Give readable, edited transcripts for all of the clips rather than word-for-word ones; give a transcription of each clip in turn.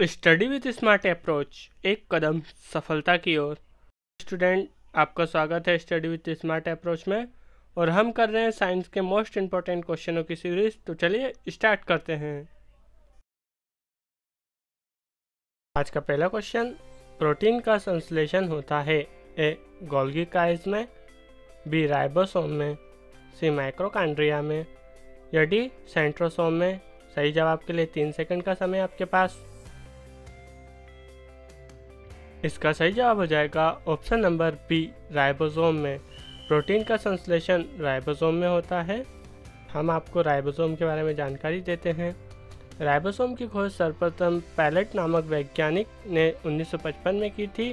Study with smart approach, एक कदम सफलता की ओर। स्टूडेंट, आपका स्वागत है स्टडी विद स्मार्ट अप्रोच में। और हम कर रहे हैं साइंस के मोस्ट इम्पोर्टेंट क्वेश्चनों की सीरीज। तो चलिए स्टार्ट करते हैं। आज का पहला क्वेश्चन, प्रोटीन का संश्लेषण होता है ए गोल्गी काइज में, बी राइबोसोम में, सी माइक्रोकांड्रिया में, या डी सेंट्रोसोम में। सही जवाब के लिए 3 सेकंड का समय आपके पास। इसका सही जवाब हो जाएगा ऑप्शन नंबर बी, राइबोसोम में। प्रोटीन का संश्लेषण राइबोसोम में होता है। हम आपको राइबोसोम के बारे में जानकारी देते हैं। राइबोसोम की खोज सर्वप्रथम पैलेट नामक वैज्ञानिक ने 1955 में की थी।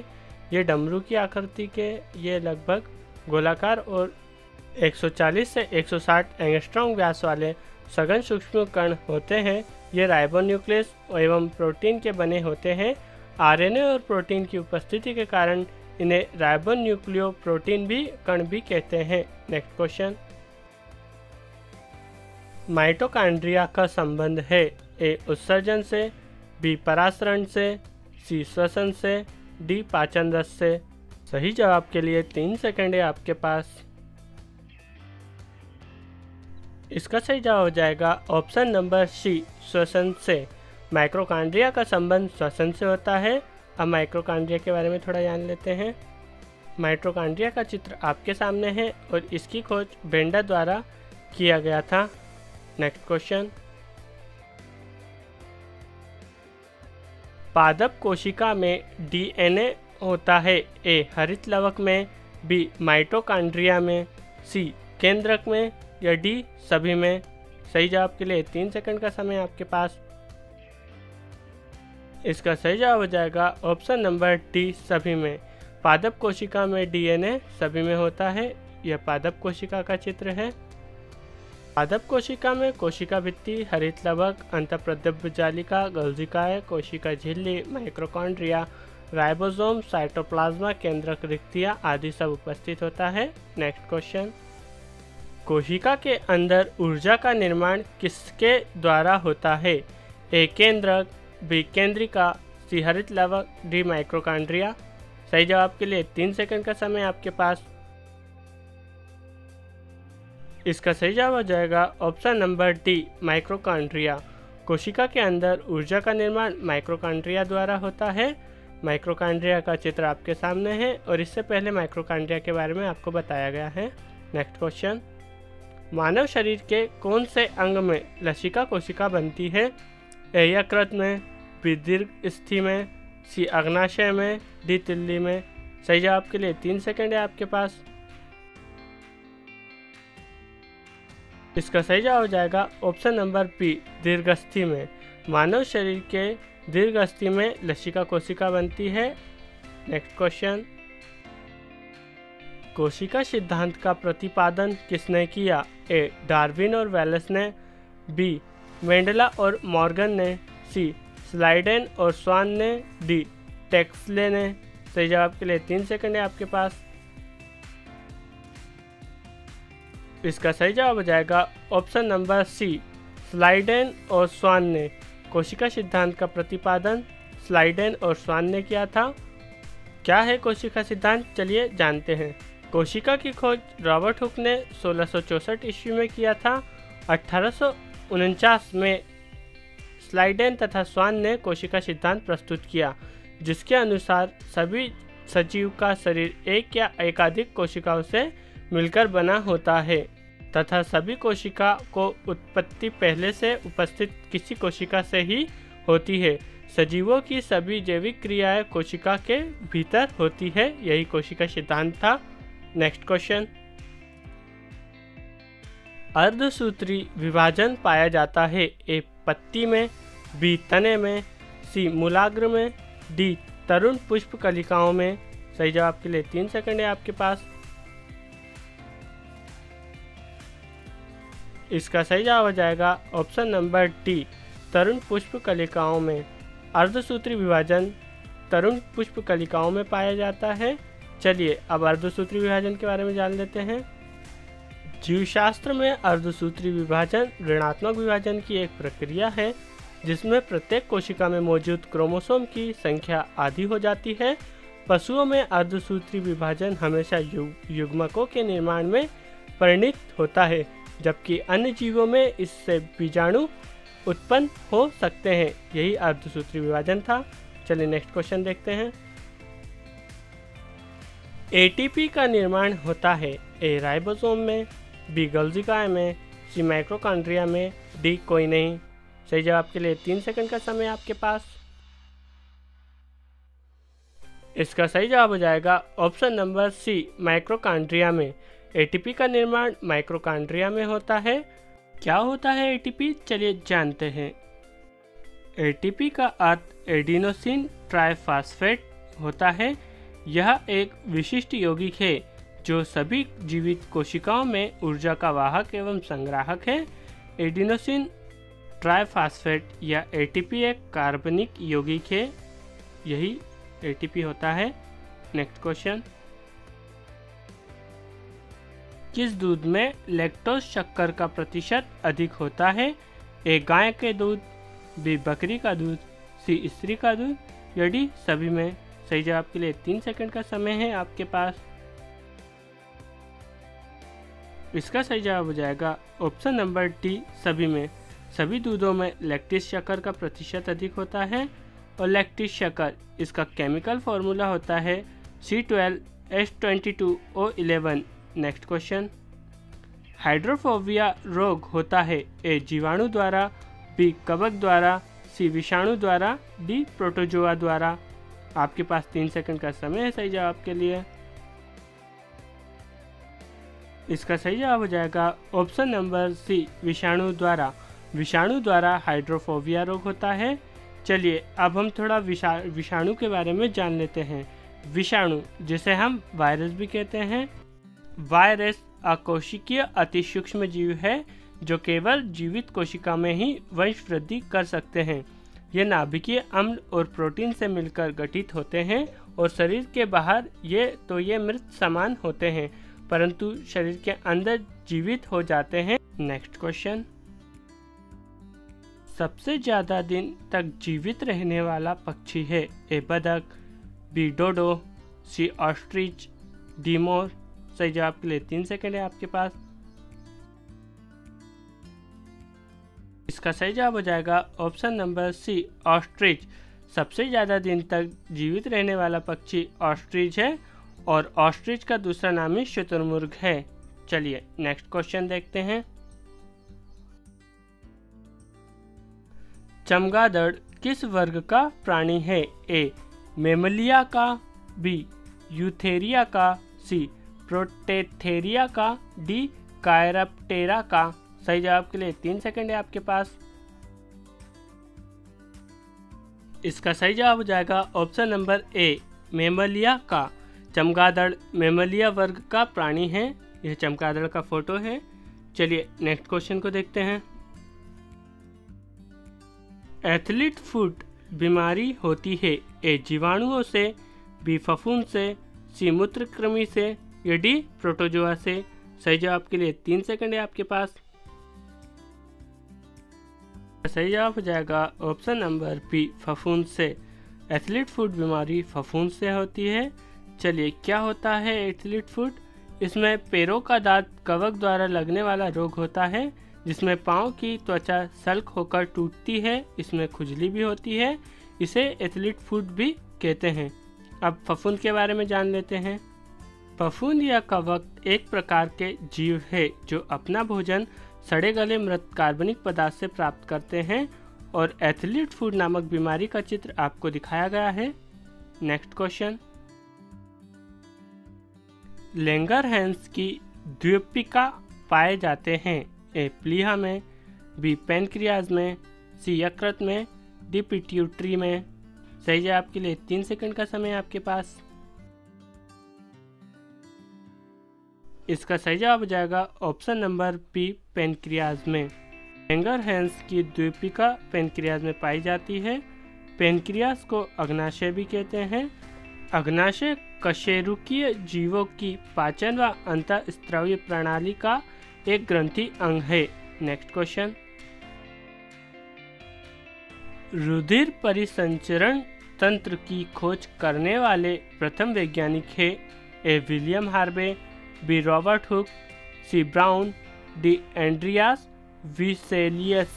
ये डमरू की आकृति के ये लगभग गोलाकार और 140 से 160 एंगस्ट्रॉम व्यास वाले सघन सूक्ष्म कण होते हैं। ये राइबोन्यूक्लियस एवं प्रोटीन के बने होते हैं। आरएनए और प्रोटीन की उपस्थिति के कारण इन्हें राइबोन्यूक्लियोप्रोटीन भी कण भी कहते हैं। नेक्स्ट क्वेश्चन, माइटोकॉन्ड्रिया का संबंध है ए उत्सर्जन से, बी परासरण से, सी श्वसन से, डी पाचन रस से। सही जवाब के लिए 3 सेकंड है आपके पास। इसका सही जवाब हो जाएगा ऑप्शन नंबर सी, श्वसन से। माइक्रोकांड्रिया का संबंध श्वसन से होता है। अब माइक्रोकांड्रिया के बारे में थोड़ा जान लेते हैं। माइटोकांड्रिया का चित्र आपके सामने है और इसकी खोज बेंडर द्वारा किया गया था। नेक्स्ट क्वेश्चन, पादप कोशिका में डीएनए होता है ए हरित लवक में, बी माइटोकांड्रिया में, सी केंद्रक में, या डी सभी में। सही जवाब के लिए 3 सेकंड का समय आपके पास। इसका सही जवाब हो जाएगा ऑप्शन नंबर डी, सभी में। पादप कोशिका में डीएनए सभी में होता है। यह पादप कोशिका का चित्र है। पादप कोशिका में कोशिका भित्ति, हरित लवक, अंतःप्रद्रव्य जालिका, गोल्गिकाय, कोशिका झिल्ली, माइक्रोकॉन्ड्रिया, राइबोसोम, साइटोप्लाज्मा, केंद्रक रिक्तियाँ आदि सब उपस्थित होता है। नेक्स्ट क्वेश्चन, कोशिका के अंदर ऊर्जा का निर्माण किसके द्वारा होता है ए केंद्रक, बी केंद्रिका, सी हरित लवक, डी माइक्रोकांड्रिया। सही जवाब के लिए 3 सेकंड का समय आपके पास। इसका सही जवाब हो जाएगा ऑप्शन नंबर डी, माइक्रोकांड्रिया। कोशिका के अंदर ऊर्जा का निर्माण माइक्रोकांड्रिया द्वारा होता है। माइक्रोकांड्रिया का चित्र आपके सामने है और इससे पहले माइक्रोकांड्रिया के बारे में आपको बताया गया है। नेक्स्ट क्वेश्चन, मानव शरीर के कौन से अंग में लसिका कोशिका बनती है ए यकृत में, बी दीर्घ स्थि में, सी अग्नाशय में, डी तिल्ली में। सही जवाब के लिए 3 सेकंड है आपके पास। इसका सही जवाब हो जाएगा ऑप्शन नंबर बी, दीर्घस्थि में। मानव शरीर के दीर्घस्थि में लसिका कोशिका बनती है। नेक्स्ट क्वेश्चन, कोशिका सिद्धांत का प्रतिपादन किसने किया ए डार्विन और वेलेस ने, बी मेंडेला और मॉर्गन ने, सी स्लाइडेन और स्वान ने, डी टेक्सले ने। सही जवाब के लिए 3 सेकंड है आपके पास। इसका सही जवाब हो जाएगा ऑप्शन नंबर सी, स्लाइडेन और स्वान ने। कोशिका सिद्धांत का प्रतिपादन स्लाइडेन और स्वान ने किया था। क्या है कोशिका सिद्धांत, चलिए जानते हैं। कोशिका की खोज रॉबर्ट हुक ने 1664 ईस्वी में किया था। 1849 में स्लाइडेन तथा स्वान ने कोशिका सिद्धांत प्रस्तुत किया, जिसके अनुसार सभी सजीव का शरीर एक या एकाधिक कोशिकाओं से मिलकर बना होता है तथा सभी कोशिका को उत्पत्ति पहले से उपस्थित किसी कोशिका से ही होती है। सजीवों की सभी जैविक क्रियाएं कोशिका के भीतर होती है। यही कोशिका सिद्धांत था। नेक्स्ट क्वेश्चन, अर्धसूत्री विभाजन पाया जाता है ए पत्ती में, बी तने में, सी मूलाग्र में, डी तरुण पुष्प कलिकाओं में। सही जवाब के लिए 3 सेकंड है आपके पास। इसका सही जवाब हो जाएगा ऑप्शन नंबर डी, तरुण पुष्प कलिकाओं में। अर्धसूत्री विभाजन तरुण पुष्प कलिकाओं में पाया जाता है। चलिए अब अर्धसूत्री विभाजन के बारे में जान लेते हैं। जीवशास्त्र में अर्धसूत्री विभाजन ऋणात्मक विभाजन की एक प्रक्रिया है। जिसमें प्रत्येक कोशिका में मौजूद क्रोमोसोम की संख्या आधी हो जाती है। पशुओं में अर्धसूत्री विभाजन हमेशा युग्मकों के निर्माण में परिणत होता है, जबकि अन्य जीवों में इससे बीजाणु उत्पन्न हो सकते हैं। यही अर्धसूत्री विभाजन था। चलिए नेक्स्ट क्वेश्चन देखते हैं। एटीपी का निर्माण होता है ए राइबोसोम में, बी गोल्गी काया में, सी माइटोकॉन्ड्रिया में, डी कोई नहीं। सही जवाब के लिए 3 सेकंड का समय आपके पास। इसका सही जवाब हो जाएगा ऑप्शन नंबर सी माइटोकॉन्ड्रिया में। एटीपी का निर्माण माइटोकॉन्ड्रिया में होता है। क्या होता है एटीपी, चलिए जानते हैं। एटीपी का अर्थ एडिनोसिन ट्राइफॉस्फेट होता है। यह एक विशिष्ट यौगिक है जो सभी जीवित कोशिकाओं में ऊर्जा का वाहक एवं संग्राहक है। एडिनोसिन ट्राइफॉस्फेट या एटीपी एक कार्बनिक यौगिक है। यही एटीपी होता है। Next question. किस दूध में लैक्टोज शक्कर का प्रतिशत अधिक होता है? ए गाय के दूध, बी बकरी का दूध, सी स्त्री का दूध या डी सभी में। सही जवाब के लिए 3 सेकंड का समय है आपके पास। इसका सही जवाब हो जाएगा ऑप्शन नंबर डी सभी में। सभी दूधों में लैक्टिस शक्कर का प्रतिशत अधिक होता है और लैक्टिस शक्कर इसका केमिकल फॉर्मूला होता है C12H22O11। Next question. हाइड्रोफोबिया रोग होता है ए जीवाणु द्वारा, बी कवक द्वारा, सी विषाणु द्वारा, डी प्रोटोजोआ द्वारा। आपके पास 3 सेकंड का समय है सही जवाब के लिए। इसका सही जवाब हो जाएगा ऑप्शन नंबर सी विषाणु द्वारा। विषाणु द्वारा हाइड्रोफोबिया रोग होता है। चलिए अब हम थोड़ा विषाणु के बारे में जान लेते हैं। विषाणु जिसे हम वायरस भी कहते हैं। वायरस अकोशिकीय अति सूक्ष्म जीव है जो केवल जीवित कोशिका में ही वंश वृद्धि कर सकते हैं। ये नाभिकीय अम्ल और प्रोटीन से मिलकर गठित होते हैं और शरीर के बाहर ये मृत समान होते हैं, परंतु शरीर के अंदर जीवित हो जाते हैं। Next question. सबसे ज़्यादा दिन तक जीवित रहने वाला पक्षी है ए बतख, बी डोडो, सी ऑस्ट्रिच, डी मोर। सही जवाब के लिए 3 सेकंड है आपके पास। इसका सही जवाब हो जाएगा ऑप्शन नंबर सी ऑस्ट्रिच। सबसे ज़्यादा दिन तक जीवित रहने वाला पक्षी ऑस्ट्रिच है और ऑस्ट्रिच का दूसरा नाम ही शुतुरमुर्ग है। चलिए नेक्स्ट क्वेश्चन देखते हैं। चमगादड़ किस वर्ग का प्राणी है? ए मेमलिया का, बी यूथेरिया का, सी प्रोटेथेरिया का, डी कायरप्टेरा का। सही जवाब के लिए 3 सेकंड है आपके पास। इसका सही जवाब हो जाएगा ऑप्शन नंबर ए मेमलिया का। चमगादड़ मेमलिया वर्ग का प्राणी है। यह चमगादड़ का फोटो है। चलिए नेक्स्ट क्वेश्चन को देखते हैं। एथलीट फुट बीमारी होती है ए जीवाणुओं से, बी फफूंद से, सी मूत्रकृमि से या डी प्रोटोजोआ से। सही जवाब के लिए 3 सेकंड है आपके पास। सही जवाब हो जाएगा ऑप्शन नंबर बी फफूंद से। एथलीट फुट बीमारी फफूंद से होती है। चलिए क्या होता है एथलीट फुट? इसमें पैरों का दांत कवक द्वारा लगने वाला रोग होता है जिसमें पाँव की त्वचा सल्क होकर टूटती है। इसमें खुजली भी होती है। इसे एथलीट फुट भी कहते हैं। अब फफूंद के बारे में जान लेते हैं। फफूंद या कवक एक प्रकार के जीव है जो अपना भोजन सड़े गले मृत कार्बनिक पदार्थ से प्राप्त करते हैं और एथलीट फुट नामक बीमारी का चित्र आपको दिखाया गया है। Next question. लैंगरहैंस की द्वीपिका पाए जाते हैं ए प्लीहा में, बी पैनक्रियाज में, सी यकृत में, डी पिट्यूटरी में। सही जवाब के लिए 3 सेकंड का समय आपके पास। इसका सही जवाब हो जाएगा ऑप्शन नंबर बी पैनक्रियाज में। लैंगरहैंस की द्वीपिका पैनक्रियाज में पाई जाती है। पैनक्रियाज को अग्नाशय भी कहते हैं। अग्नाशय कशेरुकीय जीवों की पाचन व अंतःस्रावी प्रणाली का एक ग्रंथि अंग है। Next question. रुधिर परिसंचरण तंत्र की खोज करने वाले प्रथम वैज्ञानिक है A William Harvey, B Robert Hooke, C Brown, D Andreas Vesalius.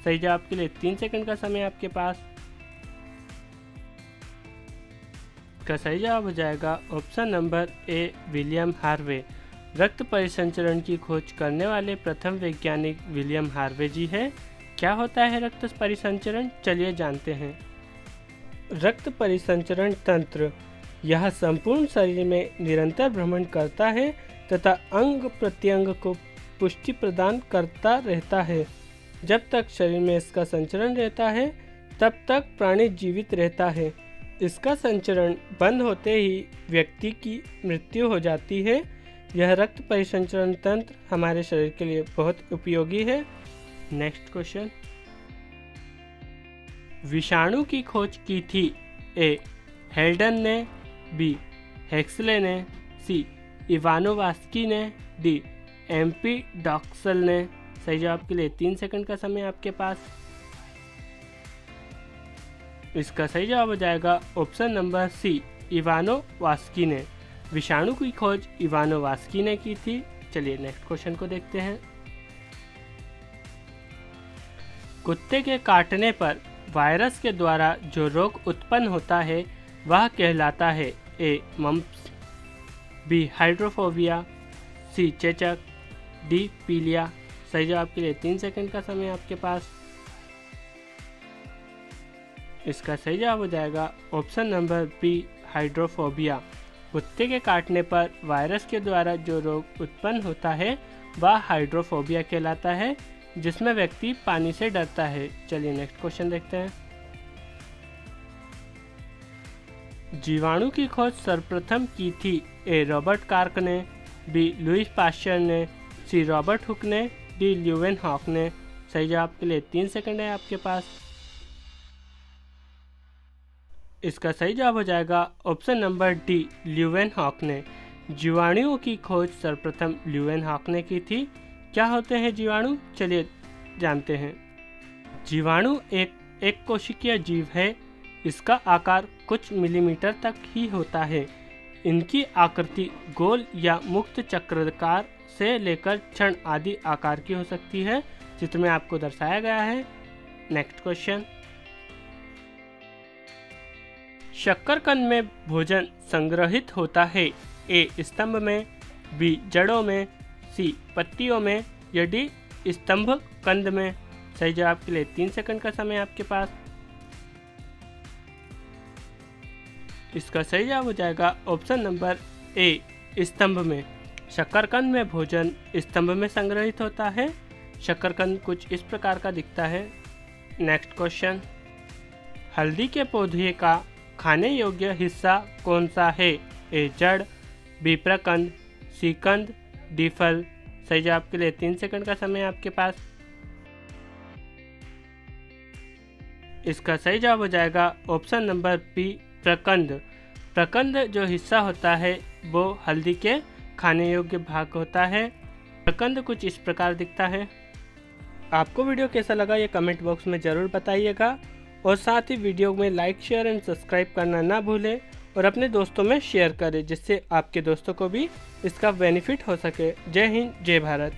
सही जवाब के लिए 3 सेकंड का समय आपके पास। इसका सही जवाब हो जाएगा option number A William Harvey. रक्त परिसंचरण की खोज करने वाले प्रथम वैज्ञानिक विलियम हार्वे जी है। क्या होता है रक्त परिसंचरण, चलिए जानते हैं। रक्त परिसंचरण तंत्र यह संपूर्ण शरीर में निरंतर भ्रमण करता है तथा अंग प्रत्यंग को पुष्टि प्रदान करता रहता है। जब तक शरीर में इसका संचरण रहता है तब तक प्राणी जीवित रहता है। इसका संचरण बंद होते ही व्यक्ति की मृत्यु हो जाती है। यह रक्त परिसंचरण तंत्र हमारे शरीर के लिए बहुत उपयोगी है। नेक्स्ट क्वेश्चन, विषाणु की खोज की थी ए हेल्डन ने, बी हेक्सले ने, सी इवानोवास्की ने, डी एम्पीडॉक्सल ने। सही जवाब के लिए 3 सेकंड का समय आपके पास। इसका सही जवाब हो जाएगा ऑप्शन नंबर सी इवानोवास्की ने। विषाणु की खोज इवानोवास्की ने की थी। चलिए नेक्स्ट क्वेश्चन को देखते हैं। कुत्ते के काटने पर वायरस के द्वारा जो रोग उत्पन्न होता है वह कहलाता है ए मम्प्स, बी हाइड्रोफोबिया, सी चेचक, डी पीलिया। सही जवाब के लिए 3 सेकंड का समय आपके पास। इसका सही जवाब हो जाएगा ऑप्शन नंबर बी हाइड्रोफोबिया। कुत्ते के काटने पर वायरस के द्वारा जो रोग उत्पन्न होता है वह हाइड्रोफोबिया कहलाता है, जिसमें व्यक्ति पानी से डरता है। चलिए नेक्स्ट क्वेश्चन देखते हैं। जीवाणु की खोज सर्वप्रथम की थी ए रॉबर्ट कार्क ने, बी लुईस पाश्चर ने, सी रॉबर्ट हुक ने, डी ल्यूवेनहॉक ने। सही जवाब के लिए 3 सेकंड है आपके पास। इसका सही जवाब हो जाएगा ऑप्शन नंबर डी ल्यूवेनहॉक ने। जीवाणुओं की खोज सर्वप्रथम ल्यूवेनहॉक ने की थी। क्या होते हैं जीवाणु, चलिए जानते हैं। जीवाणु एक कोशिकीय जीव है। इसका आकार कुछ मिलीमीटर तक ही होता है। इनकी आकृति गोल या मुक्त चक्राकार से लेकर क्षण आदि आकार की हो सकती है, जिसमें आपको दर्शाया गया है। नेक्स्ट क्वेश्चन, शक्करकंद में भोजन संग्रहित होता है ए स्तंभ में, बी जड़ों में, सी पत्तियों में, या डी स्तंभ कंद में। सही जवाब के लिए 3 सेकंड का समय आपके पास। इसका सही जवाब हो जाएगा ऑप्शन नंबर ए स्तंभ में। शक्करकंद में भोजन स्तंभ में संग्रहित होता है। शक्करकंद कुछ इस प्रकार का दिखता है। नेक्स्ट क्वेश्चन, हल्दी के पौधे का खाने योग्य हिस्सा कौन सा है ए जड़, बी प्रकंद, सी कंद, डी फल। सही जवाब के लिए 3 सेकंड का समय आपके पास। इसका सही जवाब हो जाएगा ऑप्शन नंबर बी प्रकंद। प्रकंद जो हिस्सा होता है वो हल्दी के खाने योग्य भाग होता है। प्रकंद कुछ इस प्रकार दिखता है। आपको वीडियो कैसा लगा ये कमेंट बॉक्स में ज़रूर बताइएगा, और साथ ही वीडियो में लाइक शेयर एंड सब्सक्राइब करना ना भूलें, और अपने दोस्तों में शेयर करें जिससे आपके दोस्तों को भी इसका बेनिफिट हो सके। जय हिंद, जय भारत।